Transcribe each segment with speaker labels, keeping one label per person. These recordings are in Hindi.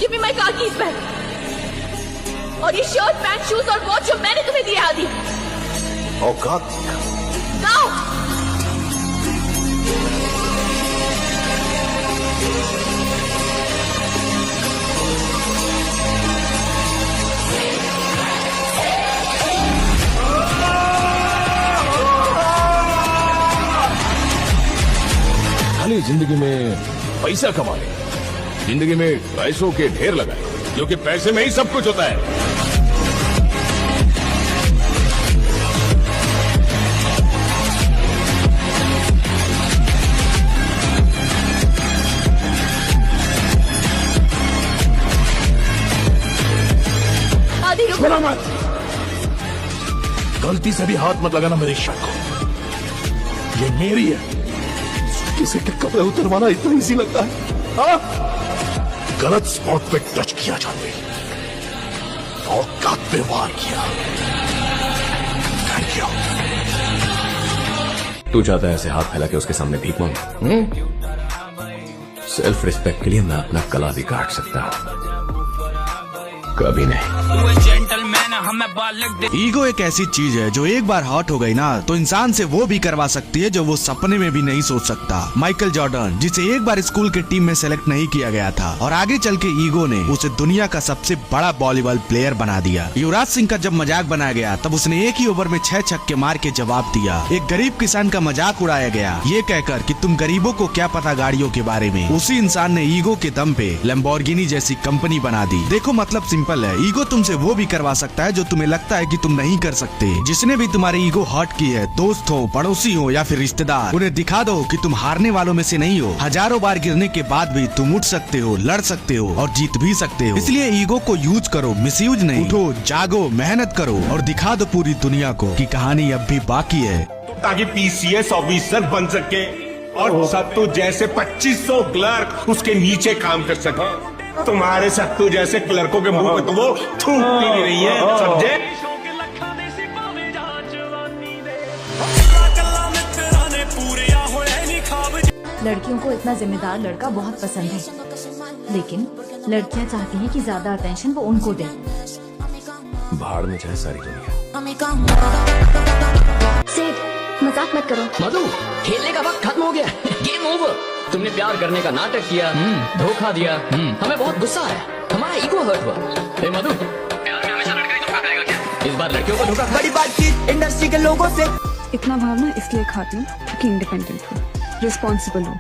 Speaker 1: Give me my car keys back. और ये शर्ट, पैंट, शूज और वॉच जो मैंने तुम्हें दिए आदि।
Speaker 2: औकात
Speaker 1: नाउ।
Speaker 3: खाली जिंदगी में पैसा कमाने, जिंदगी में पैसों के ढेर लगाए, क्योंकि पैसे में ही सब कुछ होता है।
Speaker 1: आदि रुको
Speaker 3: मत, गलती से भी हाथ मत लगाना मेरी शर्ट को, ये मेरी है। किसी के कपड़े उतरवाना इतना इजी लगता है? हाँ? गलत स्पॉट पे टच किया जाने, औकात पे वार किया। Thank you.
Speaker 4: तू चाहता है ऐसे हाथ फैला के उसके सामने भीख मांग? सेल्फ रिस्पेक्ट के लिए मैं अपना गला भी काट सकता हूँ, कभी नहीं।
Speaker 5: ईगो एक ऐसी चीज है जो एक बार हॉट हो गई ना तो इंसान से वो भी करवा सकती है जो वो सपने में भी नहीं सोच सकता। माइकल जॉर्डन, जिसे एक बार स्कूल के टीम में सेलेक्ट नहीं किया गया था और आगे चल के ईगो ने उसे दुनिया का सबसे बड़ा वॉलीबॉल प्लेयर बना दिया। युवराज सिंह का जब मजाक बनाया गया तब उसने एक ही ओवर में 6 छक्के मार के जवाब दिया। एक गरीब किसान का मजाक उड़ाया गया ये कहकर कि तुम गरीबों को क्या पता गाड़ियों के बारे में। उसी इंसान ने ईगो के दम पे लैम्बोर्गिनी जैसी कंपनी बना दी। देखो मतलब सिंपल है, ईगो तुमसे वो भी करवा सकता है जो तुम्हें लगता है कि तुम नहीं कर सकते। जिसने भी तुम्हारे ईगो हर्ट की है, दोस्त हो, पड़ोसी हो या फिर रिश्तेदार, उन्हें दिखा दो कि तुम हारने वालों में से नहीं हो। हजारों बार गिरने के बाद भी तुम उठ सकते हो, लड़ सकते हो और जीत भी सकते हो। इसलिए ईगो को यूज करो, मिसयूज नहीं। उठो, जागो, मेहनत करो और दिखा दो पूरी दुनिया को कि कहानी अब भी बाकी है।
Speaker 2: ताकि PCS ऑफिसर बन सके और सत्तू जैसे 2500 क्लर्क उसके नीचे काम कर सके। तुम्हारे सत्तू जैसे क्लर्कों के मुंह पे तो वो थूकती भी नहीं है, समझे?
Speaker 6: लड़कियों को इतना जिम्मेदार लड़का बहुत पसंद है, लेकिन लड़कियां चाहती हैं कि ज्यादा अटेंशन वो उनको दे।
Speaker 4: भाड़ में जाए सारी दुनिया।
Speaker 6: सेठ, मजाक मत करो।
Speaker 7: मधु, खेलने का वक्त खत्म हो गया, गेम ओवर। तुमने प्यार करने का नाटक किया, धोखा दिया, हमें बहुत गुस्सा आया, हमारा ईगो हर्ट हुआ। ए मधु, प्यार में हमेशा लड़का ही धोखा खाएगा क्या? इस बार लड़कियों को धोखा। बड़ी बातचीत इंडस्ट्री के लोगों से।
Speaker 8: इतना भावना इसलिए खाती हूँ कि इंडिपेंडेंट हो, रिस्पॉन्सिबल हो,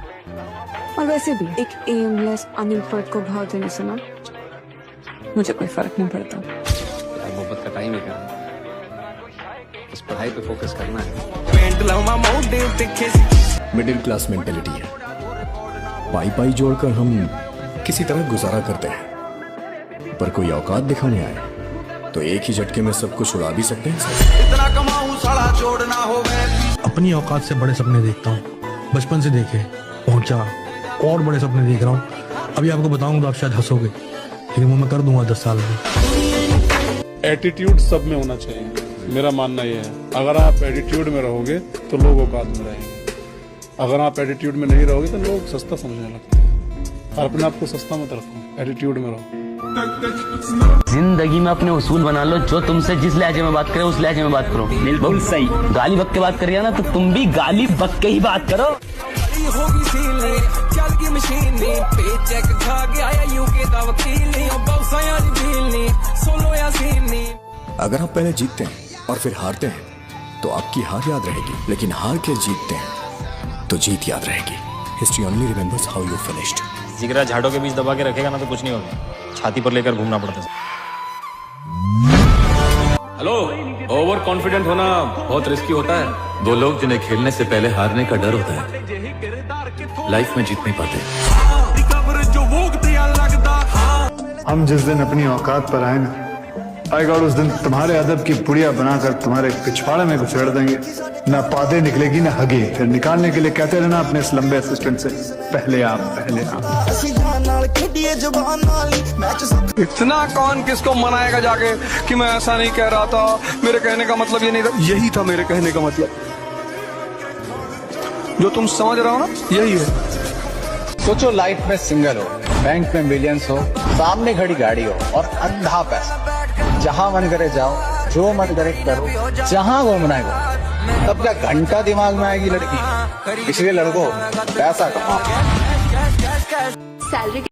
Speaker 8: और वैसे भी एक एमलेस अनएम्प्लॉयड को भाव देने से ना मुझे कोई फर्क नहीं पड़ता।
Speaker 7: मोहब्बत का टाइम है, इस पढ़ाई पे फोकस करना है।
Speaker 4: मिडिल क्लास मेंटेलिटी है, पाई पाई जोड़कर हम किसी तरह गुजारा करते हैं, पर कोई औकात दिखाने आए तो एक ही झटके में सब कुछ उड़ा भी सकते हैं।
Speaker 9: इतना कमाऊं साला छोड़ना हो गए।
Speaker 10: अपनी औकात से बड़े सपने देखता हूँ, बचपन से देखे, पहुंचा और बड़े सपने देख रहा हूँ। अभी आपको बताऊंगा तो आप शायद हंसोगे, लेकिन वो मैं कर दूंगा 10 साल में।
Speaker 11: एटीट्यूड सब में होना चाहिए, मेरा मानना यह है। अगर आप एटीट्यूड में रहोगे तो लोग औकात में रहेंगे, अगर आप एटीट्यूड में नहीं रहोगे तो लोग सस्ता समझने लगते हैं। और अपने आप को सस्ता मत रखो, एटीट्यूड में रहो।
Speaker 7: जिंदगी में अपने उसूल बना लो, जो तुमसे जिस लहजे में बात करे उस लहजे में बात करो। बिल्कुल सही। गाली बक के बात करिए ना तो तुम भी गाली बक के ही बात करो।
Speaker 4: अगर आप पहले जीतते हैं और फिर हारते हैं तो आपकी हार याद रहेगी, लेकिन हार के जीतते हैं तो जीत याद रहेगी। History only remembers how you finished.
Speaker 12: जिगरा झाड़ों के बीच दबा के रखेगा ना तो कुछ नहीं होगा, छाती पर लेकर घूमना पड़ता है।
Speaker 13: हेलो, ओवर कॉन्फिडेंट होना बहुत रिस्की होता है। दो लोग जिन्हें खेलने से पहले हारने का डर होता है, लाइफ में जीत नहीं पाते।
Speaker 14: हम जिस दिन अपनी औकात पर आए ना, आई गॉड उस दिन तुम्हारे अदब की पुड़िया बनाकर तुम्हारे पिछवाड़े में घुसेड़ देंगे। ना पादे निकलेगी ना हगे। फिर निकालने के लिए कहते रहना अपने इस लंबे असिस्टेंट से, पहले आप पहले आप।
Speaker 9: इतना कौन किसको मनाएगा जाके कि मैं ऐसा नहीं कह रहा था, मेरे कहने का मतलब ये नहीं था। यही था मेरे कहने का मतलब, जो तुम समझ रहे हो ना, यही है।
Speaker 15: सोचो लाइफ में सिंगल हो, बैंक में मिलियंस हो, सामने खड़ी गाड़ी हो और अंधा पैसा, जहां मन करे जाओ, जो मन करे करो, जहां घूमना है घूमो। तब क्या घंटा दिमाग में आएगी लड़की? इसलिए लड़कों पैसा कमाओ।
Speaker 6: सैलरी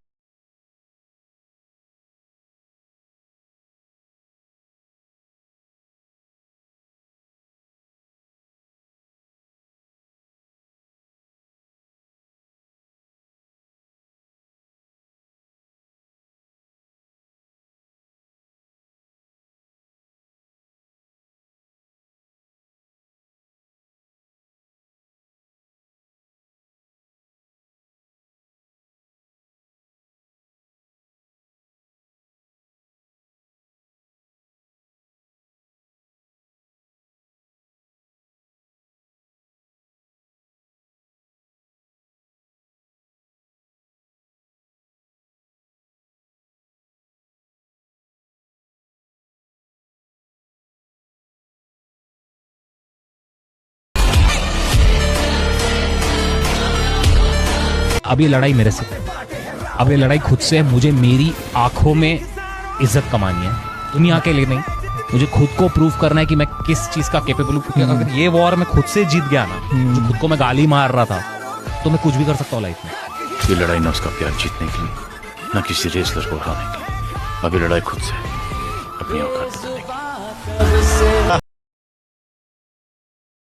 Speaker 16: अब ये लड़ाई मेरे से, अब ये लड़ाई खुद से है। मुझे मेरी आंखों में इज्जत कमानी है, दुनिया के लिए नहीं। मुझे खुद को प्रूव करना है कि मैं किस चीज का केपेबल हूँ, क्योंकि अगर ये वॉर मैं खुद से जीत गया ना, जो खुद को मैं गाली मार रहा था, तो मैं कुछ भी कर सकता हूँ लाइफ में।
Speaker 13: ये लड़ाई ना उसका प्यार जीतने के लिए, ना किसी रेसलर को हराने के लिए। अभी लड़ाई खुद से, अपनी औकात बताने की।